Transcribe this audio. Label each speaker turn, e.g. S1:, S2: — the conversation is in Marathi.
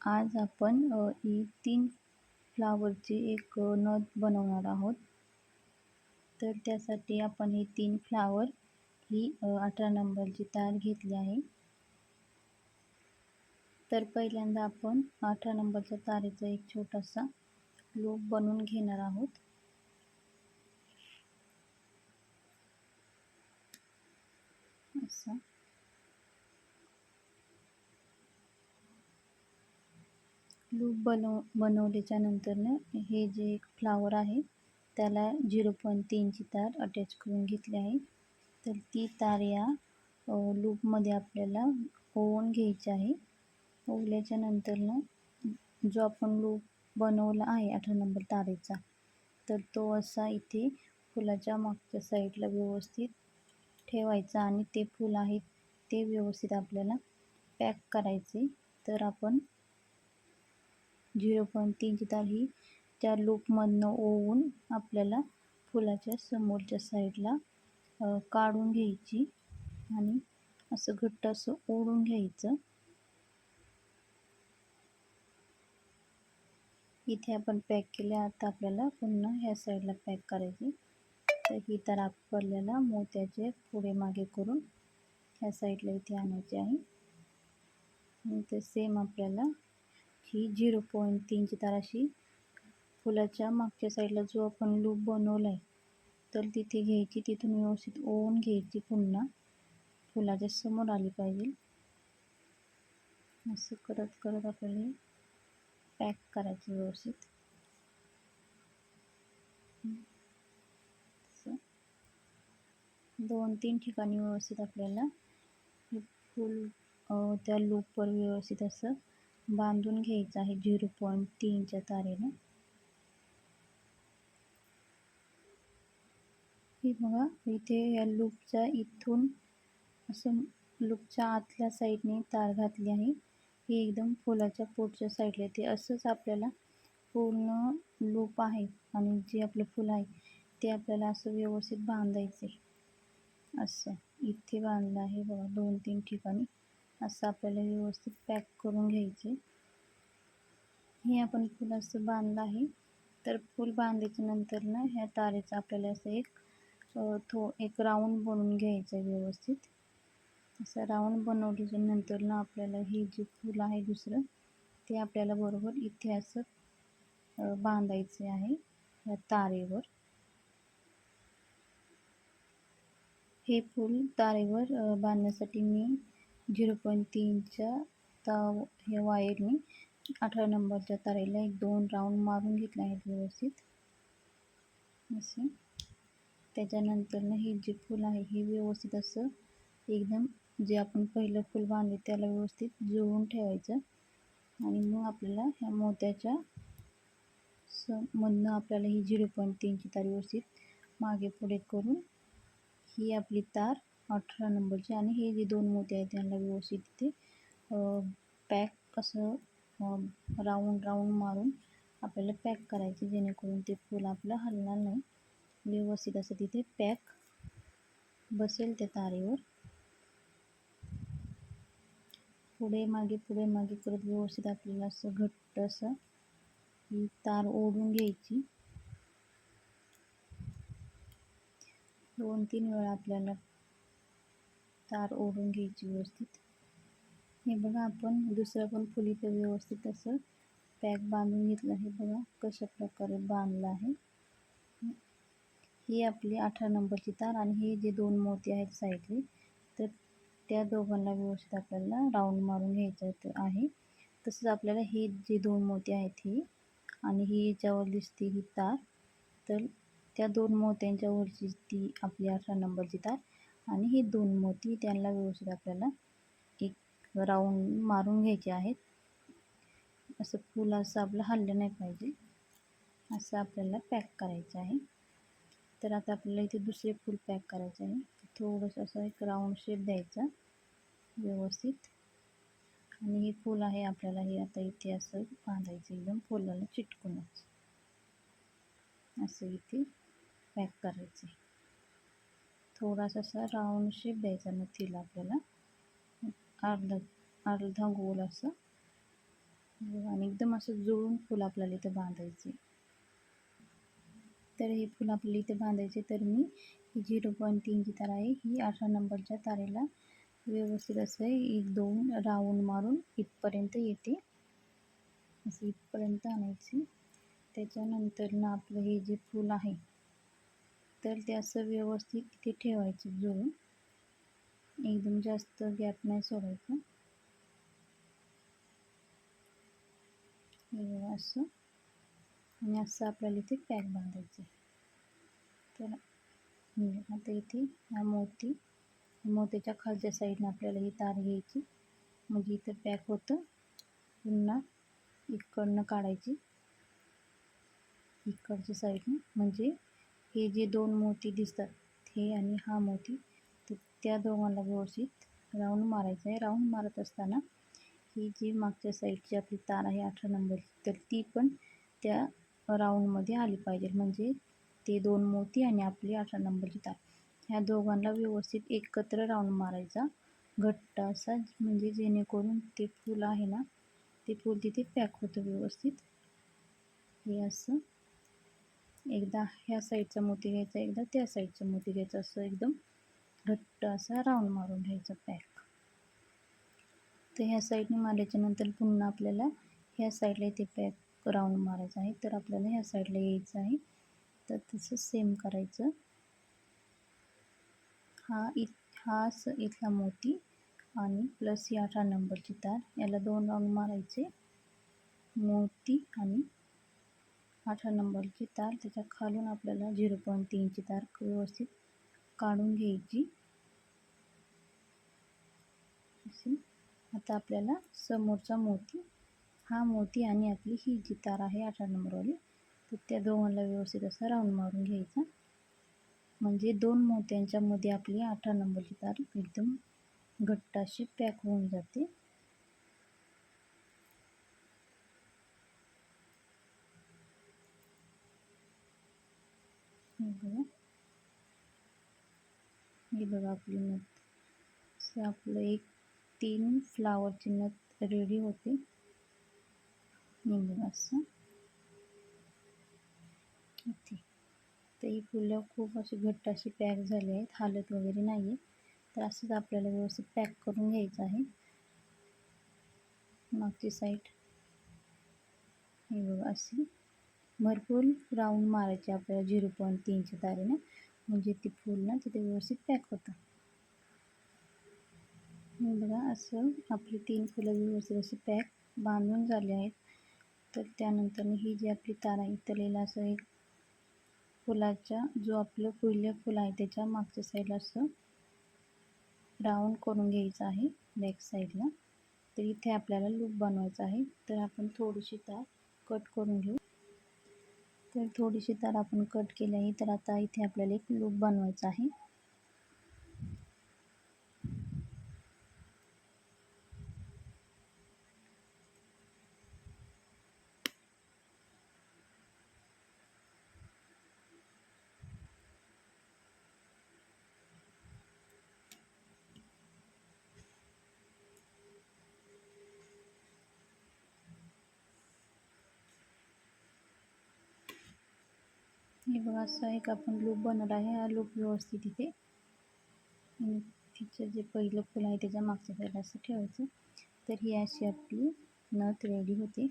S1: आज आपण ही 3 फ्लावरची एक नथ बनवणार आहोत. तर त्यासाठी आपण हे 3 फ्लावर ही 18 नंबरची तार घेतली आहे. तर पहिल्यांदा आपण 18 नंबरच्या तारेचा एक छोटासा लूप बनवून घेणार आहोत. असा लूप बनवल्याच्या नंतरनं हे जे फ्लावर आहे त्याला 0.3 ची तार अटॅच करून घेतली आहे. तर ती तार या लूपमध्ये आपल्याला ओवून घ्यायची आहे. ओवल्याच्या नंतरनं जो आपण लूप बनवला आहे 18 नंबर तारेचा, तर तो असा इथे फुलाच्या मागच्या साईडला व्यवस्थित ठेवायचा आणि ते फूल आहे ते व्यवस्थित आपल्याला पॅक करायचे. तर आपण 0.3 ची तार ही त्या लूपमधनं ओवून आपल्याला फुलाच्या समोरच्या साईडला काढून घ्यायची आणि असं घट्ट असं ओढून घ्यायचं. इथे आपण पॅक केले. आता आपल्याला पुन्हा ह्या साईडला पॅक करायची. तर ही तार आपल्याला मोत्याचे पुढे मागे करून ह्या साईडला इथे आणायची आहे. आणि ते सेम आपल्याला ही 0.3 ची तार अशी फुलाच्या मागच्या साईडला जो आपण लूप बनवला आहे तर तिथे घ्यायची, तिथून व्यवस्थित ओवून घ्यायची, पुन्हा फुलाच्या समोर आली पाहिजे. असं करत करत आपल्याला पॅक करायचं व्यवस्थित. 2-3 ठिकाणी व्यवस्थित आपल्याला हे फूल त्या लूपवर व्यवस्थित असं बांधून घ्यायचं आहे 0.3 च्या तारेने. हे बघा, इथे या लूपच्या इथून असं लूपच्या आतल्या साईडने तार घातली आहे. ही एकदम फुलाच्या पुढच्या साईडला येते. असंच आपल्याला पूर्ण लूप आहे आणि जे आपलं फूल आहे ते आपल्याला असं व्यवस्थित बांधायचे. असं इथे बांधलं आहे बघा 2-3 ठिकाणी. असं आपल्याला व्यवस्थित पॅक करून घ्यायचे. हे आपण फूल असं बांधलं आहे. तर फूल बांधायच्या नंतर ना ह्या तारेचा आपल्याला असं एक राऊंड बनवून घ्यायचं व्यवस्थित. असं राऊंड बनवल्याच्या नंतर ना आपल्याला हे जे फूल आहे दुसरं ते आपल्याला बरोबर इथे असं बांधायचे आहे या तारेवर. हे फूल तारेवर बांधण्यासाठी मी 0.3 च्या ह्या वायरने 18 नंबरच्या तारेला 1-2 राऊंड मारून घेतले आहेत व्यवस्थित. असे त्याच्यानंतरनं हे जे फूल आहे हे व्यवस्थित असं एकदम जे आपण पहिलं फूल बांधले त्याला व्यवस्थित जुळवून ठेवायचं. आणि मग आपल्याला ह्या मोत्याच्या मधनं आपल्याला ही 0.3 ची तार व्यवस्थित मागे पुढे करून ही आपली तार 18 नंबरची आणि हे जे 2 मोती आहेत त्यांना व्यवस्थित इथे पॅक असं राऊंड मारून आपल्याला पॅक करायचे, जेणेकरून ते फूल आपलं हलणार नाही. व्यवस्थित असं तिथे पॅक बसेल त्या तारेवर. पुढे मागे करत व्यवस्थित आपल्याला असं घट्ट असं ही तार ओढून घ्यायची. 2-3 वेळा आपल्याला तार ओढून घ्यायची व्यवस्थित. हे बघा, आपण दुसरं पण फूल इथं व्यवस्थित असं पॅक बांधून घेतलं आहे. बघा कशा प्रकारे बांधलं आहे. ही आपली 18 नंबरची तार आणि हे जे 2 मोती आहेत साईडले तर त्या दोघांना व्यवस्थित आपल्याला राऊंड मारून घ्यायचं आहे. तसंच आपल्याला हे जे 2 मोती आहेत ही आणि ही याच्यावर दिसते ही तार, तर त्या 2 मोत्यांच्या वरची ती आपली 18 नंबरची तार आणि हे 2 मोती त्यांना व्यवस्थित आपल्याला एक राऊंड मारून घ्यायचे आहेत. असं फूल असं आपलं हललं नाही पाहिजे, असं आपल्याला पॅक करायचं आहे. तर आता आपल्याला इथे दुसरे फूल पॅक करायचे आहे. थोडंसं असं एक राऊंड शेप द्यायचा व्यवस्थित आणि हे फूल आहे आपल्याला हे आता इथे असं बांधायचं एकदम फुलाला चिटकूनच. असं इथे पॅक करायचं. थोडासा असा राऊंड शेप द्यायचा मग तिला आपल्याला अर्धा गोल असं आणि एकदम असं जुळून फूल आपल्याला इथं बांधायचे. तर हे फूल आपल्याला इथे बांधायचे. तर मी ही 0.3 जी तार आहे ही 18 नंबरच्या तारेला व्यवस्थित असं 1-2 राऊंड मारून इथपर्यंत येते. असं इथपर्यंत आणायची. त्याच्यानंतर ना आपलं हे जे फूल आहे तर ते असं व्यवस्थित इथे ठेवायचं जुळून. एकदम जास्त गॅप नाही सोडायचं. हे बघा असं. आणि असं आपल्याला इथे पॅक बांधायचे. तर आता इथे हा मोत्याच्या खालच्या साईडने आपल्याला ही तार घ्यायची. म्हणजे इथं पॅक होतं. पुन्हा इकडनं काढायची इकडच्या साईडने. म्हणजे हे जे 2 मोती दिसतात हे आणि हा मोती, तर त्या दोघांना व्यवस्थित राऊंड मारायचं आहे. राऊंड मारत असताना ही जी मागच्या साईडची आपली तार आहे 18 नंबरची, तर ती पण त्या राऊंडमध्ये आली पाहिजे. म्हणजे ते 2 मोती आणि आपली 18 नंबरची तार ह्या दोघांना व्यवस्थित एकत्र राऊंड मारायचा घट्ट असा. म्हणजे जेणेकरून ते फूल आहे ना ते फूल तिथे पॅक होतं व्यवस्थित. हे असं एकदा ह्या साईडचा मोती घ्यायचा, एकदा त्या साईडचा मोती घ्यायचा. असं एकदम घट्ट असा राऊंड मारून घ्यायचा पॅक. तर ह्या साईडने मारल्याच्या नंतर पुन्हा आपल्याला ह्या साईडला इथे पॅक राऊंड मारायचा आहे. तर आपल्याला ह्या साईडला यायचं आहे. तर तसं सेम करायचं. हा इथला मोती आणि प्लस ही 18 नंबरची तार, याला 2 राऊंड मारायचे. मोती आणि 18 नंबरची तार, त्याच्या खालून आपल्याला 0.3 ची तार व्यवस्थित काढून घ्यायची. अशी. आता आपल्याला समोरचा मोती, हा मोती आणि आपली ही जी तार आहे 18 नंबरवाली, तर त्या दोघांना व्यवस्थित असा राऊंड मारून घ्यायचा. म्हणजे 2 मोत्यांच्या मध्ये आपली 18 नंबरची तार एकदम घट्ट अशी पॅक होऊन जाते. हे बघा आपली नथ. असं आपलं एक 3 फ्लावरची नथ रेडी होते. हे बघा असं इथे. तर ही फुलं खूप अशी घट्ट अशी पॅक झाली आहेत, हालत वगैरे नाही आहे. तर असंच आपल्याला व्यवस्थित पॅक करून घ्यायचं आहे. मागची साईड हे बघा अशी भरपूर राऊंड मारायचे आपल्याला 0.3 च्या तारेने. म्हणजे ती फूल ना तिथे व्यवस्थित पॅक होतं. हे बघा असं आपली 3 फुलं व्यवस्थित अशी पॅक बांधून झाली आहेत. तर त्यानंतर ही जी आपली तार आहे इथलेला असं एक फुलाच्या जो आपलं पहिलं फुल आहे त्याच्या मागच्या साईडला असं राऊंड करून घ्यायचं आहे बॅक साईडला. तर इथे आपल्याला लूप बनवायचा आहे. तर आपण थोडीशी तार कट करून घेऊ. तर थोडीशी तार आपण कट केली आहे. तर आता इथे आपल्याला एक लूप बनवायचा आहे. हे बघा असं एक आपण लूप बनवला आहे. हा लूप व्यवस्थित इथे तिचं जे पहिलं फुल आहे त्याच्या मागच्या साईडला असं ठेवायचं. तर ही अशी आपली नथ रेडी होते.